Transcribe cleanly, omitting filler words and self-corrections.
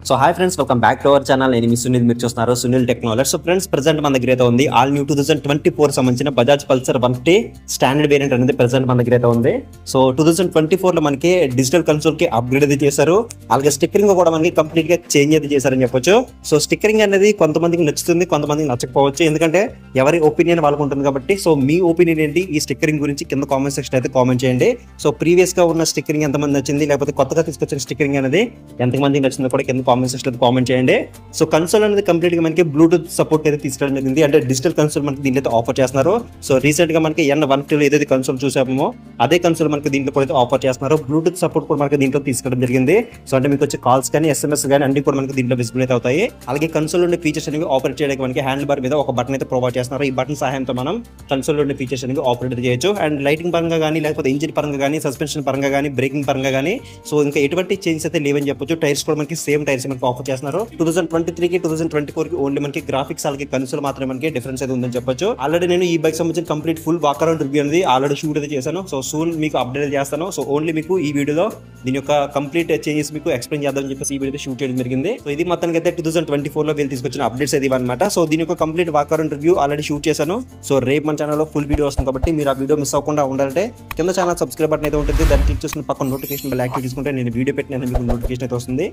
So hi friends, welcome back to our channel. నేను మీ సునీల్, మీరు చూస్తున్నారు Sunil technology. So friends, present మన దగ్గర అయితే ఉంది ఆల్ న్యూ 2024 సంబంధించిన బజాజ్ పల్సర్ 150 స్టాండర్డ్ వేరియంట్ అనేది ప్రెసెంట్ మన దగ్గర అయితే ఉంది. సో 2024 లో మనకి డిజిటల్ కన్సోల్ కి అప్గ్రేడ్ అయితే చేశారు. అలాగే స్టిక్కరింగ్ కూడా మనకి కంప్లీట్ గా చేంజ్ అయితే చేశారని చెప్పొచ్చు. సో స్టిక్కరింగ్ అనేది కొంతమందికి నచ్చుతుంది, కొంతమందికి నచ్చకపోవచ్చు, ఎందుకంటే ఎవరి ఒపీనియన్ వాళ్ళకు ఉంటుంది కాబట్టి. సో మీ ఒపీనియన్ ఏంటి ఈ స్టిక్కరింగ్ గురించి కింద కామెంట్ సెక్షన్ అయితే కామెంట్ చేయండి. సో ప్రీవియస్ గా ఉన్న స్టిక్కరింగ్ ఎంతమంది నచ్చింది, లేకపోతే కొత్తగా తీసుకొచ్చిన స్టిక్కరింగ్ అనేది ఎంతమందికి నచ్చిందో కూడా కింద కామెంట్ సెక్షన్ అయితే కామెంట్ చేయండి. సో కన్సోల్ అనేది కంప్లీట్ గా మనకి బ్లూటూత్ సపోర్ట్ అయితే తీసుకురావడం జరిగింది. అంటే డిజిటల్ కన్సోల్ మనకి దీంట్లో అయితే ఆఫర్ చేస్తున్నారు. సో రీసెంట్ గా మనకి N150 ఏదైతే కన్సోల్ చూసామో అదే కన్సోల్ మనకి దీంట్లో కూడా ఆఫర్ చేస్తున్నారు. బ్లూటూత్ సపోర్ట్ కూడా మనకి దీంట్లో తీసుకోవడం జరిగింది. సో అంటే మీకు వచ్చే కాల్స్ కానీ SMS కానీ అన్ని కూడా మనకి దీంట్లో విజిబుల్ అయితే అవుతాయి. అలాగే కన్సోల్ ఉండే ఫీచర్స్ అనేవి ఆపరేట్ చేయడానికి మనకి హ్యాండ్ బార్ మీద ఒక బటన్ అయితే ప్రొవైడ్ చేస్తున్నారు. ఈ బటన్ సహాయంతో మనం కన్సోల్ ఉండే ఫీచర్స్ అనేవి ఆపరేట్ చేయొచ్చు. అండ్ లైటింగ్ పరంగా కానీ, లేకపోతే ఇంజిన్ పరంగా కానీ, సస్పెన్షన్ పరంగా కానీ, బ్రేకింగ్ పరంగా కానీ సో ఇంకా ఎటువంటి చేంజెస్ అయితే లేవని చెప్పొచ్చు. టైర్స్ కూడా మనకి సేమ్ టైర్స్ మనకి ఆఫర్ చేస్తున్నారు. 2023 కి 2024 కి ఓన్లీ మనకి గ్రాఫిక్స్ అలాగే కన్సోల్ మాత్రమే మనకి డిఫరెన్స్ అయితే ఉందని చెప్పొచ్చు. ఆల్రెడీ నేను ఈ బైక్ సంబంధించిన complete full walk around review అనేది ఆల్రెడీ షూట్ అయితే చేశాను. సో సూన్ మీకు అప్డేట్ చేస్తాను. సో ఓన్లీ మీకు ఈ వీడియోలో దీని యొక్క కంప్లీట్ చేంజెస్ మీకు ఎక్స్ప్లెయిన్ చేద్దామని చెప్పేసి ఈ వీడియో షూట్ చేయడం జరిగింది. సో ఇది మొత్తానికి అయితే 2024 లో వీళ్ళు తీసుకొచ్చిన అప్డేట్స్ అయితే ఇవన్నమాట. సో దీని యొక్క complete walk around review already shoot చేశాను. సో రేపు మన ఛానల్లో ఫుల్ వీడియో వస్తుంది కాబట్టి మీరు ఆ వీడియో మిస్ అవ్వకుండా ఉండాలంటే కింద ఛానల్ సబ్స్క్రైబ్ బటన్ అయితే ఉంటుంది. దాన్ని క్లిక్ చేసిన పక్కన నోటిఫికేషన్ బెల్ యాక్టివ్ చేసుకుంటే నేను వీడియో పెట్టిన మీకు నోటిఫికేషన్ అయితే వస్తుంది.